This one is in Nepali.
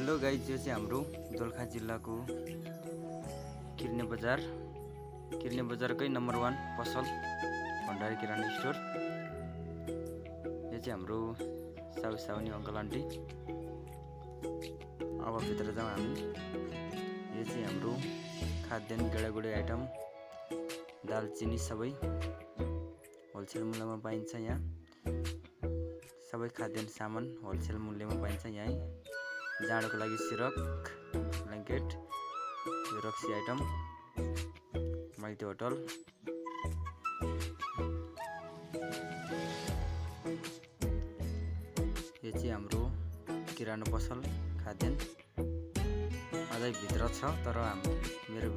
हेलो गाइज, यो चाहिँ हाम्रो दोलखा जिल्लाको किर्ने बजारकै नम्बर 1 पसल भण्डारी किराना स्टोर। यो चाहिँ हाम्रो साउनी अङ्कल आन्टी। अब भित्र जाउँ हामी। यो चाहिँ हाम्रो खाद्यान्न गेडागुडी आइटम, दालचिनी सबै होलसेल मूल्यमा पाइन्छ। यहाँ सबै खाद्यान्न सामान होलसेल मूल्यमा पाइन्छ। यहाँ जाडोको लागि सिरक, ब्ल्याङ्केट, यो रक्सी आइटम, माइती होटल, यो चाहिँ हाम्रो किराना पसल खाद्यान्न अझै भित्र छ, तर मेरो